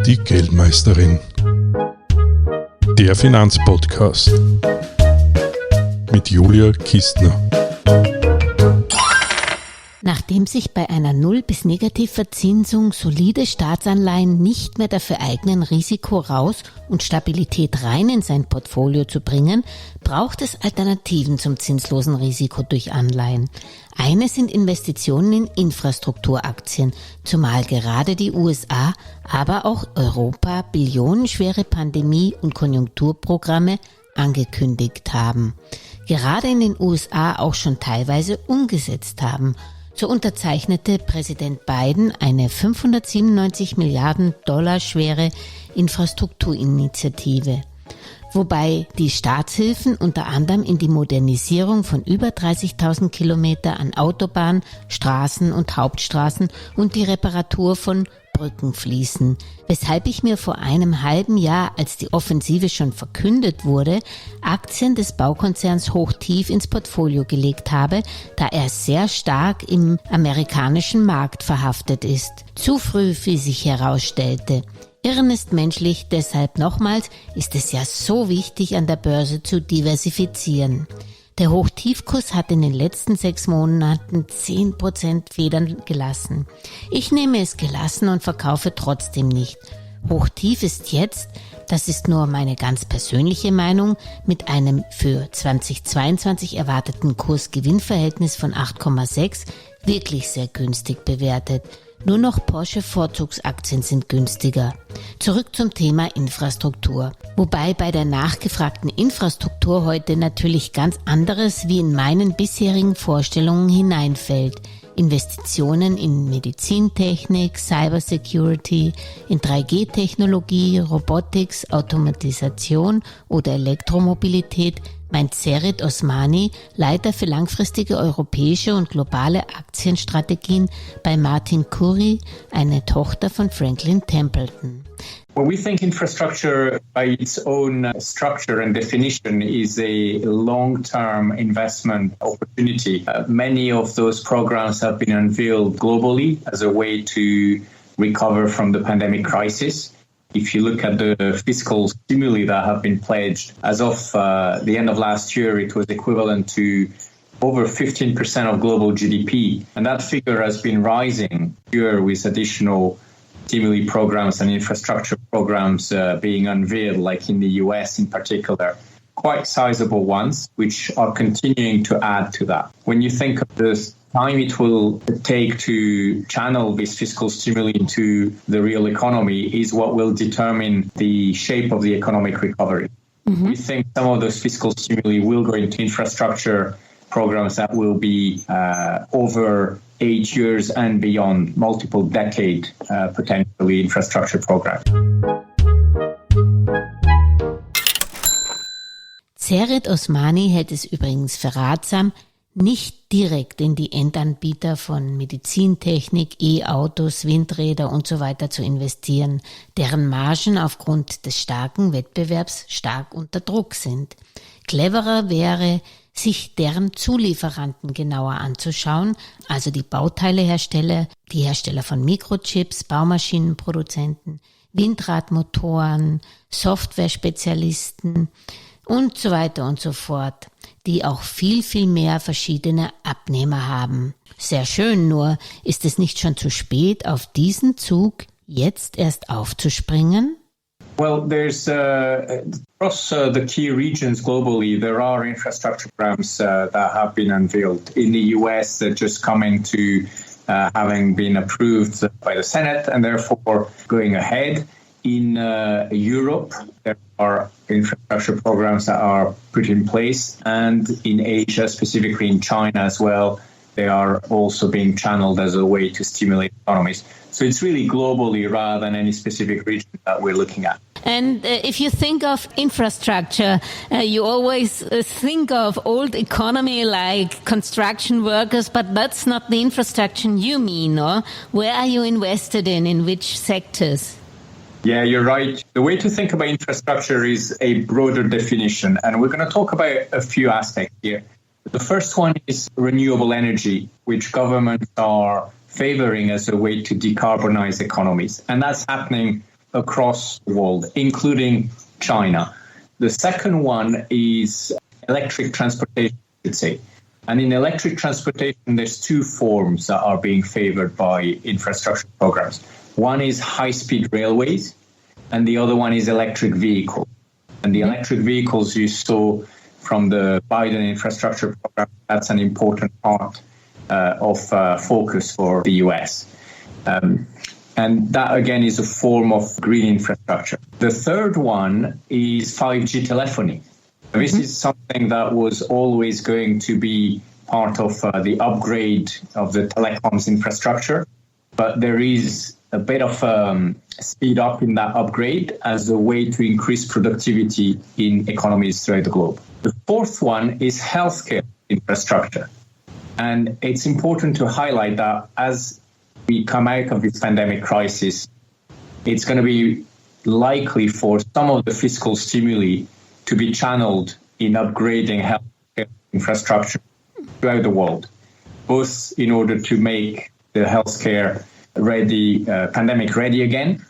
Die Geldmeisterin. Der Finanzpodcast mit Julia Kistner. Nachdem sich bei einer Null- bis Negativverzinsung solide Staatsanleihen nicht mehr dafür eignen, Risiko raus und Stabilität rein in sein Portfolio zu bringen, braucht es Alternativen zum zinslosen Risiko durch Anleihen. Eine sind Investitionen in Infrastrukturaktien, zumal gerade die USA, aber auch Europa billionenschwere Pandemie- und Konjunkturprogramme angekündigt haben. Gerade in den USA auch schon teilweise umgesetzt haben. So unterzeichnete Präsident Biden eine 597 Milliarden Dollar schwere Infrastrukturinitiative, wobei die Staatshilfen unter anderem in die Modernisierung von über 30.000 Kilometer an Autobahnen, Straßen und Hauptstraßen und die Reparatur von Brücken fließen, weshalb ich mir vor einem halben Jahr, als die Offensive schon verkündet wurde, Aktien des Baukonzerns Hochtief ins Portfolio gelegt habe, da er sehr stark im amerikanischen Markt verhaftet ist. Zu früh, wie sich herausstellte. Irren ist menschlich, deshalb nochmals ist es ja so wichtig, an der Börse zu diversifizieren. Der Hochtief-Kurs hat in den letzten 6 Monaten 10% Federn gelassen. Ich nehme es gelassen und verkaufe trotzdem nicht. Hochtief ist jetzt, das ist nur meine ganz persönliche Meinung, mit einem für 2022 erwarteten Kurs-Gewinn-Verhältnis von 8,6 wirklich sehr günstig bewertet. Nur noch Porsche Vorzugsaktien sind günstiger. Zurück zum Thema Infrastruktur. Wobei bei der nachgefragten Infrastruktur heute natürlich ganz anderes wie in meinen bisherigen Vorstellungen hineinfällt. Investitionen in Medizintechnik, Cybersecurity, in 3G-Technologie, Robotics, Automatisation oder Elektromobilität, meint Zehrid Osmani, Leiter für langfristige europäische und globale Aktienstrategien bei Martin Currie, eine Tochter von Franklin Templeton. Well, we think infrastructure by its own structure and definition is a long-term investment opportunity. Many of those programs have been unveiled globally as a way to recover from the pandemic crisis. If you look at the fiscal stimuli that have been pledged, as of the end of last year, it was equivalent to over 15% of global GDP. And that figure has been rising here with additional stimuli programs and infrastructure programs being unveiled, like in the US in particular. Quite sizable ones, which are continuing to add to that. When you think of the time it will take to channel this fiscal stimuli into the real economy is what will determine the shape of the economic recovery. Mm-hmm. We think some of those fiscal stimuli will go into infrastructure programs that will be over 8 years and beyond, multiple decade potentially infrastructure programs. Zehrid Osmani hält es übrigens für ratsam, nicht direkt in die Endanbieter von Medizintechnik, E-Autos, Windräder usw. zu investieren, deren Margen aufgrund des starken Wettbewerbs stark unter Druck sind. Cleverer wäre, sich deren Zulieferanten genauer anzuschauen, also die Bauteile-Hersteller, die Hersteller von Mikrochips, Baumaschinenproduzenten, Windradmotoren, Software-Spezialisten und so weiter und so fort, die auch viel, viel mehr verschiedene Abnehmer haben. Sehr schön, nur ist es nicht schon zu spät, auf diesen Zug jetzt erst aufzuspringen? Well, there's across the key regions globally, there are infrastructure programs that have been unveiled. In the US, they're just coming to having been approved by the Senate and therefore going ahead. In Europe, there are infrastructure programs that are put in place, and in Asia, specifically in China as well, they are also being channeled as a way to stimulate economies. So it's really globally rather than any specific region that we're looking at. And if you think of infrastructure, you always think of old economy like construction workers, but that's not the infrastructure you mean, or where are you invested in which sectors? Yeah, you're right. The way to think about infrastructure is a broader definition, and we're going to talk about a few aspects here. The first one is renewable energy, which governments are favoring as a way to decarbonize economies. And that's happening across the world, including China. The second one is electric transportation, I should say. And in electric transportation, there's two forms that are being favored by infrastructure programs. One is high-speed railways, and the other one is electric vehicles. And the electric vehicles you saw from the Biden infrastructure program, that's an important part of focus for the US. And that, again, is a form of green infrastructure. The third one is 5G telephony. This is something that was always going to be part of the upgrade of the telecoms infrastructure, but there is a bit of speed up in that upgrade as a way to increase productivity in economies throughout the globe. The fourth one is healthcare infrastructure. And it's important to highlight that as we come out of this pandemic crisis, it's going to be likely for some of the fiscal stimuli to be channeled in upgrading healthcare infrastructure throughout the world, both in order to make the healthcare ready, pandemic ready again,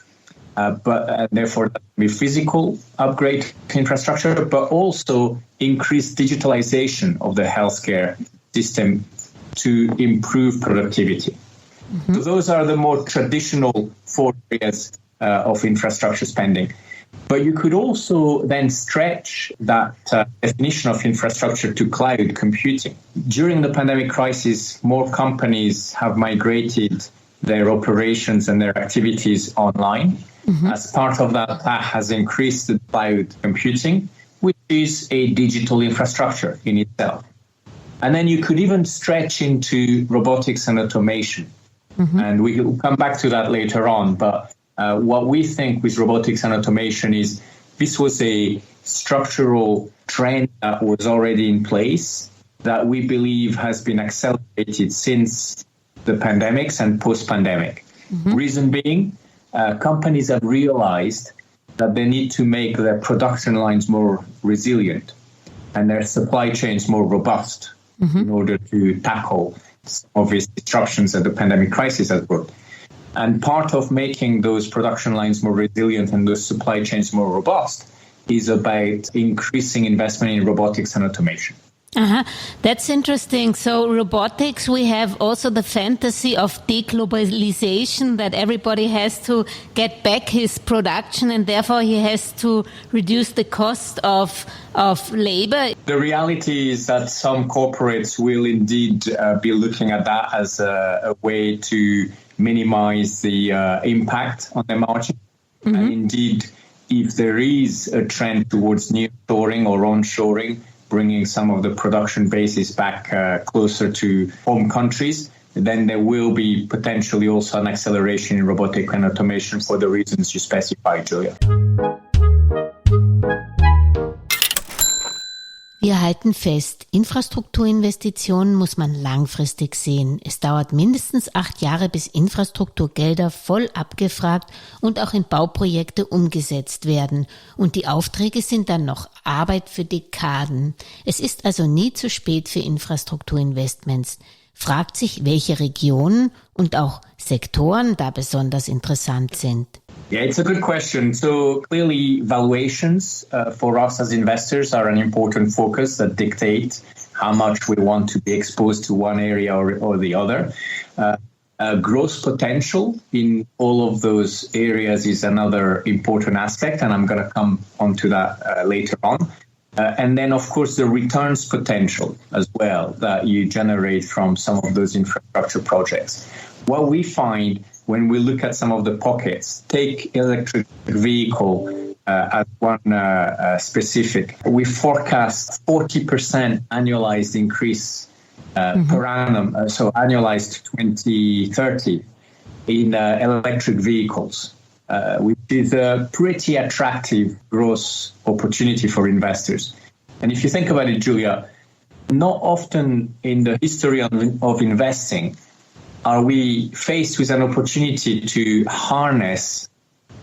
but therefore that will be physical upgrade infrastructure, but also increase digitalization of the healthcare system to improve productivity. So those are the more traditional four areas of infrastructure spending. But you could also then stretch that definition of infrastructure to cloud computing. During the pandemic crisis, more companies have migrated their operations and their activities online. As part of that has increased the cloud computing, which is a digital infrastructure in itself. And then you could even stretch into robotics and automation. And we will come back to that later on. But what we think with robotics and automation is this was a structural trend that was already in place that we believe has been accelerated since the pandemics and post-pandemic. Reason being, companies have realized that they need to make their production lines more resilient and their supply chains more robust in order to tackle some of these disruptions that the pandemic crisis has brought. And part of making those production lines more resilient and those supply chains more robust is about increasing investment in robotics and automation. That's interesting. So robotics, we have also the fantasy of deglobalization, that everybody has to get back his production and therefore he has to reduce the cost of labor. The reality is that some corporates will indeed be looking at that as a way to minimize the impact on their margin. And indeed, if there is a trend towards nearshoring or onshoring, bringing some of the production bases back closer to home countries, then there will be potentially also an acceleration in robotic and automation for the reasons you specified, Julia. Wir halten fest, Infrastrukturinvestitionen muss man langfristig sehen. Es dauert mindestens 8 Jahre, bis Infrastrukturgelder voll abgefragt und auch in Bauprojekte umgesetzt werden. Und die Aufträge sind dann noch Arbeit für Dekaden. Es ist also nie zu spät für Infrastrukturinvestments. Fragt sich, welche Regionen und auch Sektoren da besonders interessant sind. Yeah, it's a good question. So clearly valuations for us as investors are an important focus that dictate how much we want to be exposed to one area or the other. Growth potential in all of those areas is another important aspect, and I'm going to come onto that later on. And then, of course, the returns potential as well that you generate from some of those infrastructure projects. What we find when we look at some of the pockets, take electric vehicle as one specific, we forecast 40% annualized increase per annum, so annualized 2030 in electric vehicles, which is a pretty attractive growth opportunity for investors. And if you think about it, Julia, not often in the history of investing are we faced with an opportunity to harness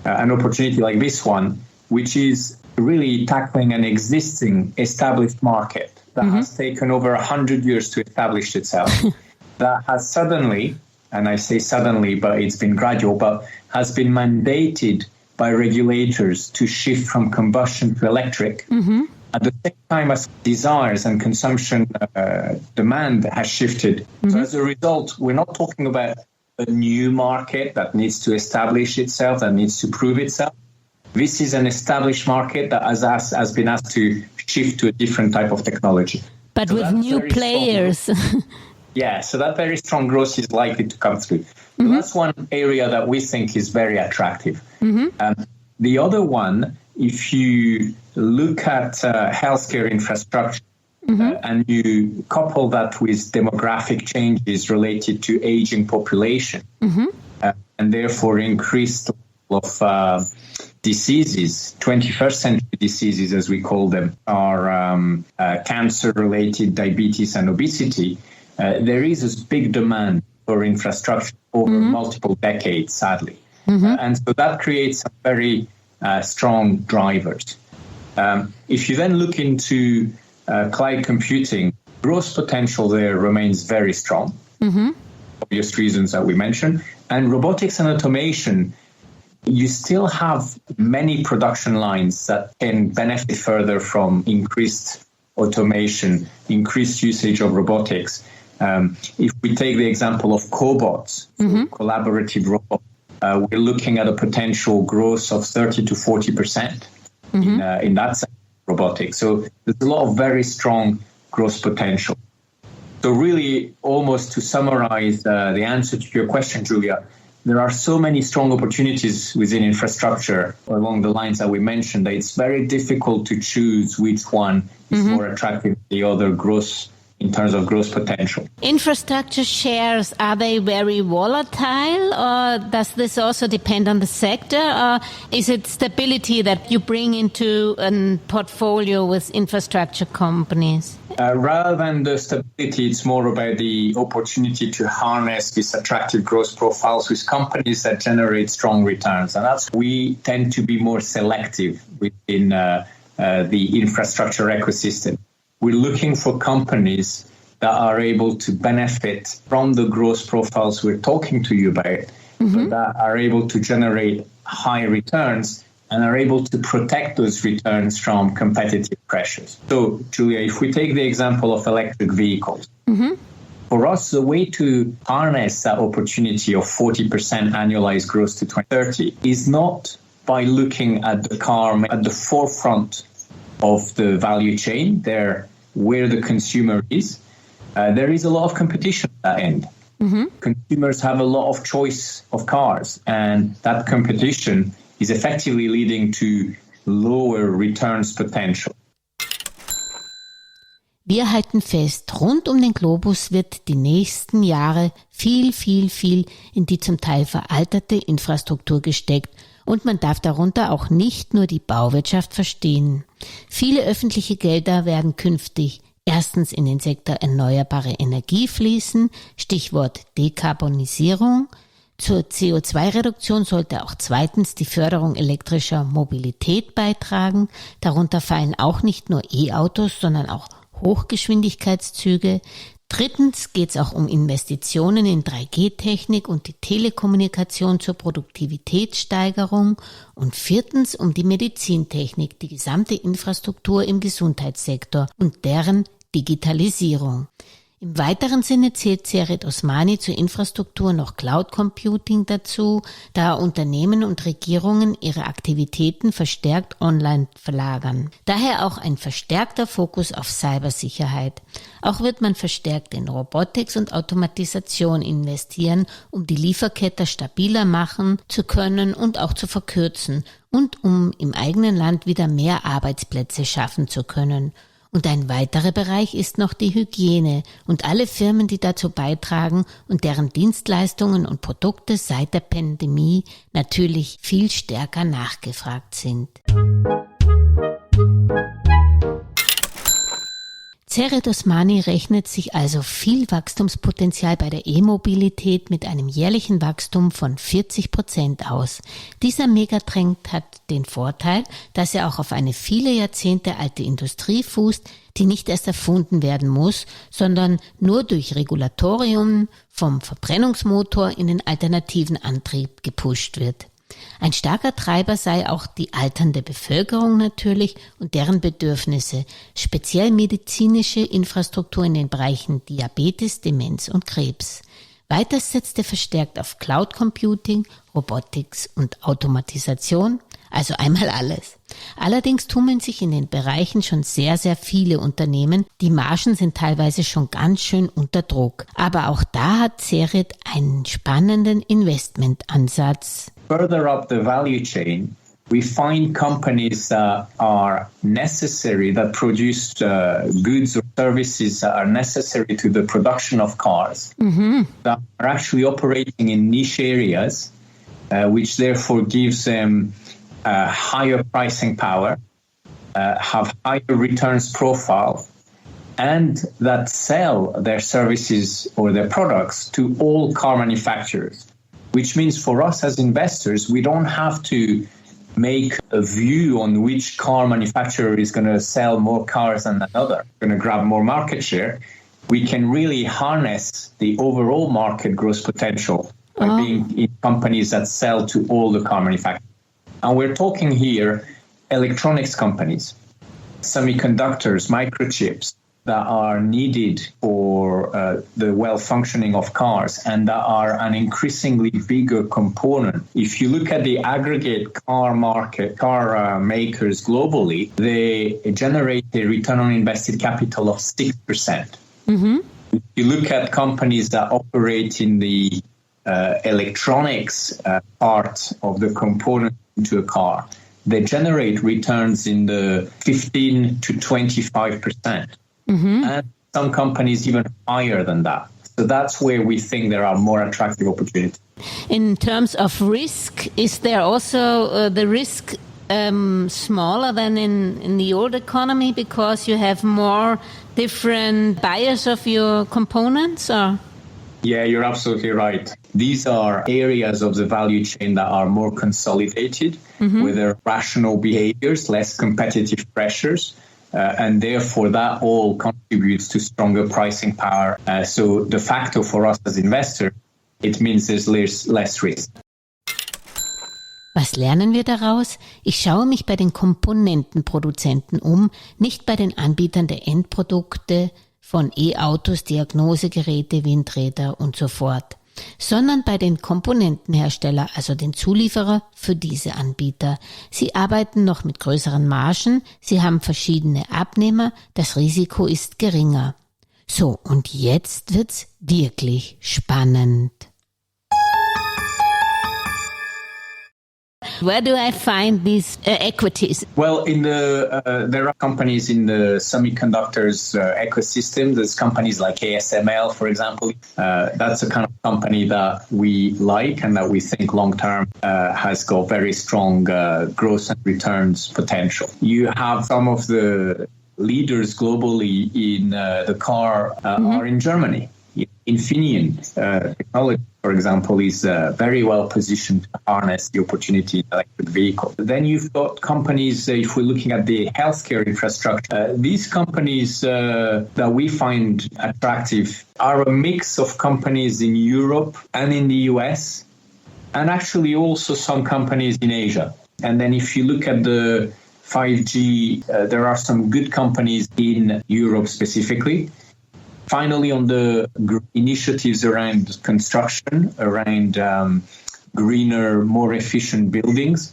an opportunity like this one, which is really tackling an existing established market that has taken over 100 years to establish itself, that has suddenly, and I say suddenly, but it's been gradual, but has been mandated by regulators to shift from combustion to electric. At the same time as desires and consumption demand has shifted. So as a result, we're not talking about a new market that needs to establish itself, that needs to prove itself. This is an established market that has been asked to shift to a different type of technology. But so with new players. Yeah, so that very strong growth is likely to come through. So that's one area that we think is very attractive. The other one, if you look at healthcare infrastructure and you couple that with demographic changes related to aging population and therefore increased level of diseases, 21st century diseases as we call them, are cancer-related diabetes and obesity, there is a big demand for infrastructure over multiple decades, sadly. And so that creates some very strong drivers. If you then look into cloud computing, growth potential there remains very strong, obvious reasons that we mentioned. And robotics and automation, you still have many production lines that can benefit further from increased automation, increased usage of robotics. If we take the example of cobots, collaborative robots, we're looking at a potential growth of 30 to 40% in that sense, robotics. So there's a lot of very strong growth potential. So really, almost to summarize the answer to your question, Julia, there are so many strong opportunities within infrastructure along the lines that we mentioned that it's very difficult to choose which one is more attractive than the other growth in terms of growth potential. Infrastructure shares, are they very volatile, or does this also depend on the sector, or is it stability that you bring into a portfolio with infrastructure companies? Rather than the stability, it's more about the opportunity to harness these attractive growth profiles with companies that generate strong returns. And that's we tend to be more selective within the infrastructure ecosystem. We're looking for companies that are able to benefit from the growth profiles we're talking to you about, but that are able to generate high returns and are able to protect those returns from competitive pressures. So, Julia, if we take the example of electric vehicles, for us, the way to harness that opportunity of 40% annualized growth to 2030 is not by looking at the car at the forefront of the value chain, there where the consumer is. There is a lot of competition at that end. Consumers have a lot of choice of cars, and that competition is effectively leading to lower returns potential. Wir halten fest, rund um den Globus wird die nächsten Jahre viel in die zum Teil veralterte Infrastruktur gesteckt. Und man darf darunter auch nicht nur die Bauwirtschaft verstehen. Viele öffentliche Gelder werden künftig erstens in den Sektor erneuerbare Energie fließen, Stichwort Dekarbonisierung. Zur CO2-Reduktion sollte auch zweitens die Förderung elektrischer Mobilität beitragen. Darunter fallen auch nicht nur E-Autos, sondern auch Hochgeschwindigkeitszüge. Drittens geht es auch um Investitionen in 3G-Technik und die Telekommunikation zur Produktivitätssteigerung und viertens um die Medizintechnik, die gesamte Infrastruktur im Gesundheitssektor und deren Digitalisierung. Im weiteren Sinne zählt Zehrid Osmani zur Infrastruktur noch Cloud Computing dazu, da Unternehmen und Regierungen ihre Aktivitäten verstärkt online verlagern. Daher auch ein verstärkter Fokus auf Cybersicherheit. Auch wird man verstärkt in Robotics und Automatisation investieren, um die Lieferkette stabiler machen zu können und auch zu verkürzen und um im eigenen Land wieder mehr Arbeitsplätze schaffen zu können. Und ein weiterer Bereich ist noch die Hygiene und alle Firmen, die dazu beitragen und deren Dienstleistungen und Produkte seit der Pandemie natürlich viel stärker nachgefragt sind. Zehrid Osmani rechnet sich also viel Wachstumspotenzial bei der E-Mobilität mit einem jährlichen Wachstum von 40% aus. Dieser Megatrend hat den Vorteil, dass er auch auf eine viele Jahrzehnte alte Industrie fußt, die nicht erst erfunden werden muss, sondern nur durch Regulatorium vom Verbrennungsmotor in den alternativen Antrieb gepusht wird. Ein starker Treiber sei auch die alternde Bevölkerung natürlich und deren Bedürfnisse, speziell medizinische Infrastruktur in den Bereichen Diabetes, Demenz und Krebs. Weiter setzt er verstärkt auf Cloud Computing, Robotics und Automatisation, also einmal alles. Allerdings tummeln sich in den Bereichen schon sehr, sehr viele Unternehmen. Die Margen sind teilweise schon ganz schön unter Druck. Aber auch da hat Zehrid einen spannenden Investmentansatz. Further up the value chain, we find companies that are necessary, that produce goods or services that are necessary to the production of cars, that are actually operating in niche areas, which therefore gives them higher pricing power, have higher returns profile, and that sell their services or their products to all car manufacturers, which means for us as investors, we don't have to make a view on which car manufacturer is going to sell more cars than another, going to grab more market share. We can really harness the overall market growth potential by being in companies that sell to all the car manufacturers. And we're talking here electronics companies, semiconductors, microchips that are needed for the well-functioning of cars and that are an increasingly bigger component. If you look at the aggregate car market, car makers globally, they generate a return on invested capital of 6%. If you look at companies that operate in the electronics part of the component into a car, they generate returns in the 15 to 25%. And some companies even higher than that. So that's where we think there are more attractive opportunities. In terms of risk, is there also the risk smaller than in the old economy because you have more different buyers of your components? Or? Yeah, you're absolutely right. These are areas of the value chain that are more consolidated, with their rational behaviors, less competitive pressures. And therefore, that all contributes to stronger pricing power. So de facto for us as investors, it means there's less risk. Was lernen wir daraus? Ich schaue mich bei den Komponentenproduzenten um, nicht bei den Anbietern der Endprodukte von E-Autos, Diagnosegeräte, Windräder und so fort, sondern bei den Komponentenhersteller, also den Zulieferer für diese Anbieter. Sie arbeiten noch mit größeren Margen, sie haben verschiedene Abnehmer, das Risiko ist geringer. So, und jetzt wird's wirklich spannend. Where do I find these equities? Well, there are companies in the semiconductors ecosystem. There's companies like ASML, for example. That's a kind of company that we like and that we think long-term has got very strong growth and returns potential. You have some of the leaders globally in the car are in Germany. Infineon technology, for example, is very well positioned to harness the opportunity in electric vehicles. Then you've got companies, if we're looking at the healthcare infrastructure, these companies that we find attractive are a mix of companies in Europe and in the US, and actually also some companies in Asia. And then if you look at the 5G, there are some good companies in Europe specifically. Finally, on the initiatives around construction, around greener, more efficient buildings,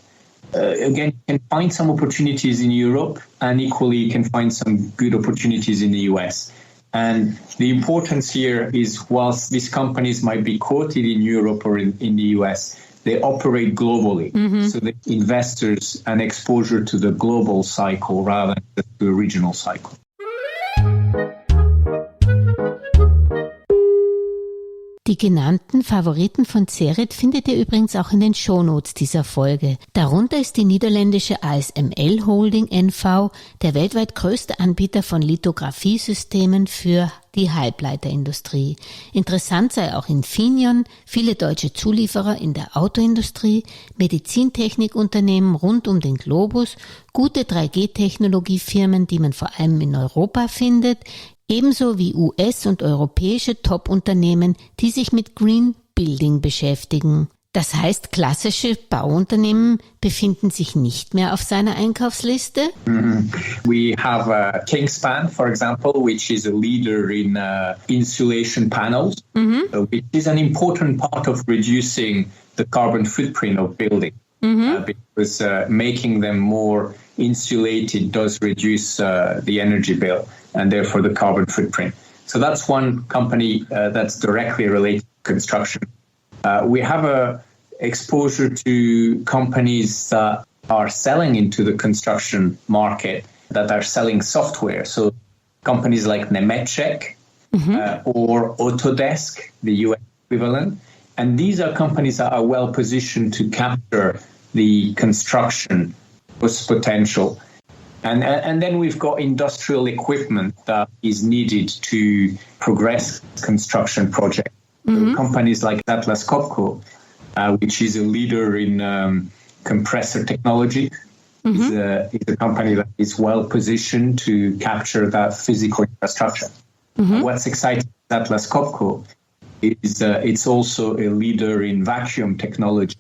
again, you can find some opportunities in Europe, and equally you can find some good opportunities in the US. And the importance here is, whilst these companies might be quoted in Europe or in the US, they operate globally. So the investors an exposure to the global cycle rather than the regional cycle. Die genannten Favoriten von Zehrid findet ihr übrigens auch in den Shownotes dieser Folge. Darunter ist die niederländische ASML Holding N.V., der weltweit größte Anbieter von Lithographiesystemen für die Halbleiterindustrie. Interessant sei auch Infineon, viele deutsche Zulieferer in der Autoindustrie, Medizintechnikunternehmen rund um den Globus, gute 3G-Technologiefirmen, die man vor allem in Europa findet, ebenso wie US- und europäische Top-Unternehmen, die sich mit Green Building beschäftigen. Das heißt, klassische Bauunternehmen befinden sich nicht mehr auf seiner Einkaufsliste? We have Kingspan, for example, which is a leader in insulation panels, which is an important part of reducing the carbon footprint of buildings, because making them more insulated does reduce the energy bill and therefore the carbon footprint. So that's one company that's directly related to construction. We have a exposure to companies that are selling into the construction market, that are selling software. So companies like Nemetschek or Autodesk, the US equivalent. And these are companies that are well positioned to capture the construction potential. And then we've got industrial equipment that is needed to progress construction projects. So companies like Atlas Copco, which is a leader in compressor technology, is a company that is well positioned to capture that physical infrastructure. What's exciting about Atlas Copco is it's also a leader in vacuum technology,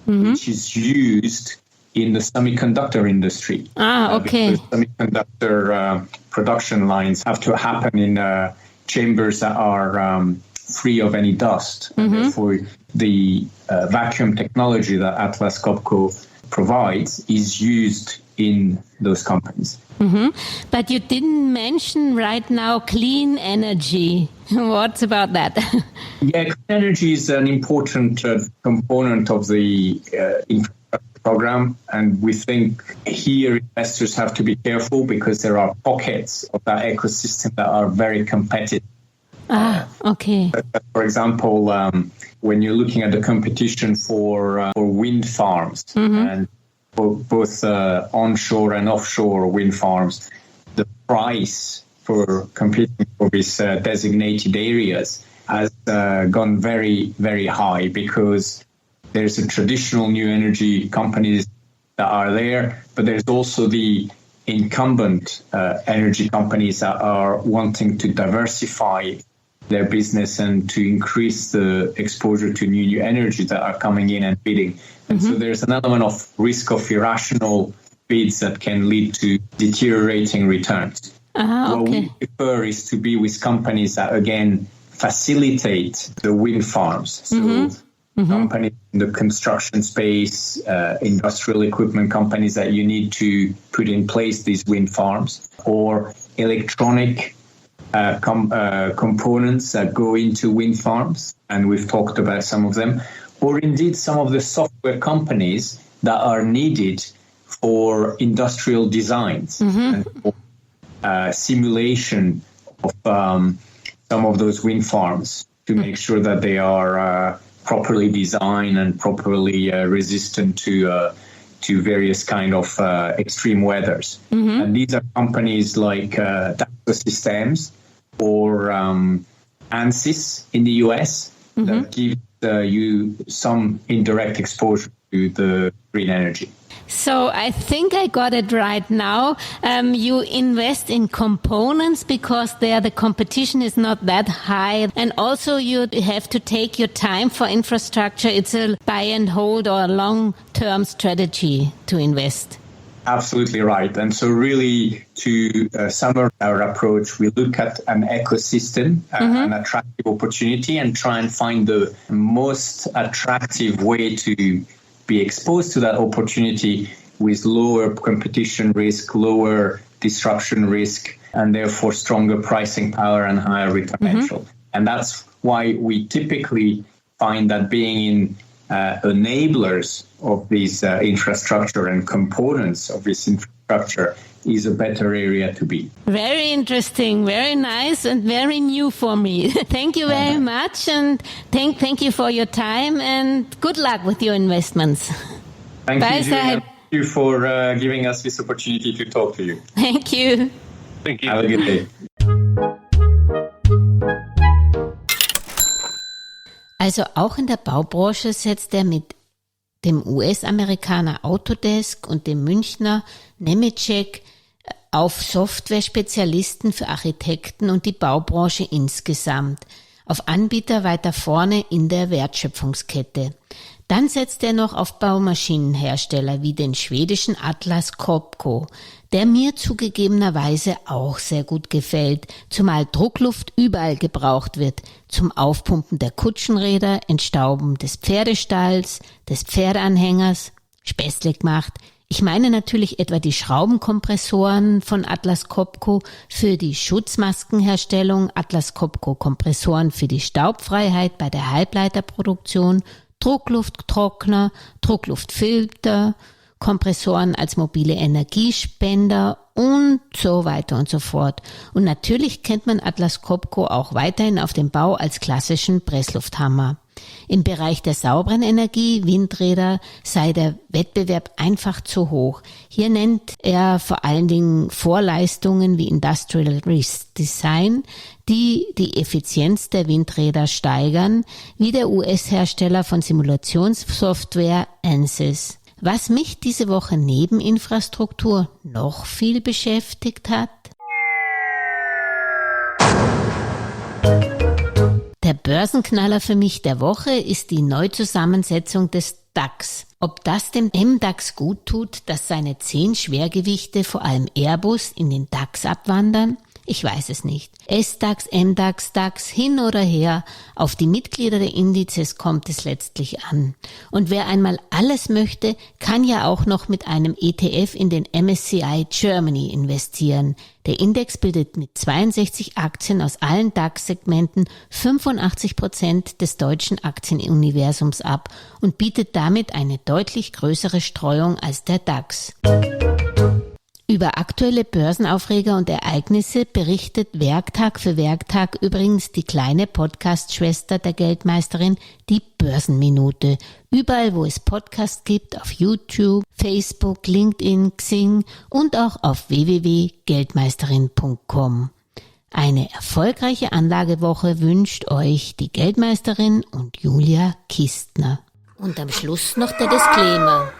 which is used in the semiconductor industry. Okay. Because semiconductor production lines have to happen in chambers that are free of any dust. And therefore, the vacuum technology that Atlas Copco provides is used in those companies. But you didn't mention right now clean energy. What about that? Yeah, clean energy is an important component of the infrastructure program. And we think here investors have to be careful because there are pockets of that ecosystem that are very competitive. Okay. For example, when you're looking at the competition for wind farms and for both onshore and offshore wind farms, the price for competing for these designated areas has gone very, very high because there's a traditional new energy companies that are there, but there's also the incumbent energy companies that are wanting to diversify their business and to increase the exposure to new energy that are coming in and bidding. And so there's an element of risk of irrational bids that can lead to deteriorating returns. What we prefer is to be with companies that, again, facilitate the wind farms. So companies in the construction space, industrial equipment companies that you need to put in place these wind farms, or electronic components that go into wind farms, and we've talked about some of them, or indeed some of the software companies that are needed for industrial designs and for simulation of some of those wind farms to make sure that they are properly designed and properly resistant to various kind of extreme weathers. And these are companies like Dassault Systems or Ansys in the US that give you some indirect exposure to the green energy. So I think I got it right now. You invest in components because there the competition is not that high. And also you have to take your time for infrastructure. It's a buy and hold or a long-term strategy to invest. Absolutely right. And so really to summarize our approach, we look at an ecosystem, an attractive opportunity, and try and find the most attractive way to be exposed to that opportunity with lower competition risk, lower disruption risk, and therefore stronger pricing power and higher return potential. And that's why we typically find that being in enablers of these infrastructure and components of this infrastructure is a better area to be. Very interesting, very nice, and very new for me. Thank you very much, and thank you for your time, and good luck with your investments. Thank Bye, you, Julia. Zehrid. Thank you for giving us this opportunity to talk to you. Thank you. Thank you. Have a good day. Also auch in der Baubranche setzt er mit dem US-Amerikaner Autodesk und dem Münchner Nemetschek auf Software-Spezialisten für Architekten und die Baubranche insgesamt, auf Anbieter weiter vorne in der Wertschöpfungskette. Dann setzt er noch auf Baumaschinenhersteller wie den schwedischen Atlas Copco, der mir zugegebenerweise auch sehr gut gefällt, zumal Druckluft überall gebraucht wird, zum Aufpumpen der Kutschenräder, Entstauben des Pferdestalls, des Pferdeanhängers, späßlich gemacht. Ich meine natürlich etwa die Schraubenkompressoren von Atlas Copco für die Schutzmaskenherstellung, Atlas Copco Kompressoren für die Staubfreiheit bei der Halbleiterproduktion, Drucklufttrockner, Druckluftfilter, Kompressoren als mobile Energiespender und so weiter und so fort. Und natürlich kennt man Atlas Copco auch weiterhin auf dem Bau als klassischen Presslufthammer. Im Bereich der sauberen Energie, Windräder, sei der Wettbewerb einfach zu hoch. Hier nennt er vor allen Dingen Vorleistungen wie Industrial Design, die die Effizienz der Windräder steigern, wie der US-Hersteller von Simulationssoftware Ansys. Was mich diese Woche neben Infrastruktur noch viel beschäftigt hat? Der Börsenknaller für mich der Woche ist die Neuzusammensetzung des DAX. Ob das dem MDAX gut tut, dass seine 10 Schwergewichte, vor allem Airbus, in den DAX abwandern? Ich weiß es nicht. S-DAX, MDAX, DAX, hin oder her, auf die Mitglieder der Indizes kommt es letztlich an. Und wer einmal alles möchte, kann ja auch noch mit einem ETF in den MSCI Germany investieren. Der Index bildet mit 62 Aktien aus allen DAX-Segmenten 85% des deutschen Aktienuniversums ab und bietet damit eine deutlich größere Streuung als der DAX. Über aktuelle Börsenaufreger und Ereignisse berichtet Werktag für Werktag übrigens die kleine Podcast-Schwester der Geldmeisterin, die Börsenminute. Überall, wo es Podcasts gibt, auf YouTube, Facebook, LinkedIn, Xing und auch auf www.geldmeisterin.com. Eine erfolgreiche Anlagewoche wünscht euch die Geldmeisterin und Julia Kistner. Und am Schluss noch der Disclaimer.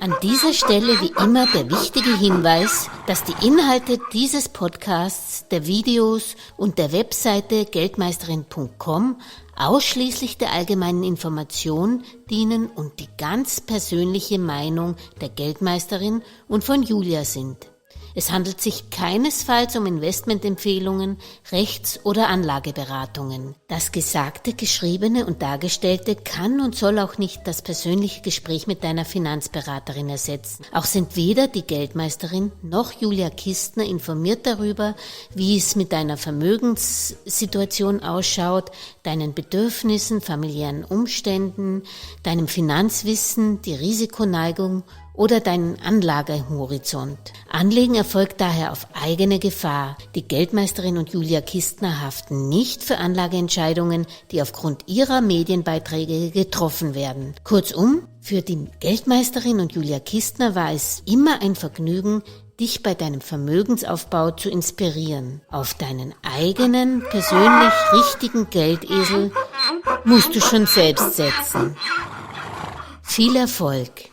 An dieser Stelle wie immer der wichtige Hinweis, dass die Inhalte dieses Podcasts, der Videos und der Webseite geldmeisterin.com ausschließlich der allgemeinen Information dienen und die ganz persönliche Meinung der Geldmeisterin und von Julia sind. Es handelt sich keinesfalls um Investmentempfehlungen, Rechts- oder Anlageberatungen. Das Gesagte, Geschriebene und Dargestellte kann und soll auch nicht das persönliche Gespräch mit deiner Finanzberaterin ersetzen. Auch sind weder die Geldmeisterin noch Julia Kistner informiert darüber, wie es mit deiner Vermögenssituation ausschaut, deinen Bedürfnissen, familiären Umständen, deinem Finanzwissen, die Risikoneigung oder deinen Anlagehorizont. Anlegen erfolgt daher auf eigene Gefahr. Die Geldmeisterin und Julia Kistner haften nicht für Anlageentscheidungen, die aufgrund ihrer Medienbeiträge getroffen werden. Kurzum, für die Geldmeisterin und Julia Kistner war es immer ein Vergnügen, dich bei deinem Vermögensaufbau zu inspirieren. Auf deinen eigenen, persönlich richtigen Geldesel musst du schon selbst setzen. Viel Erfolg!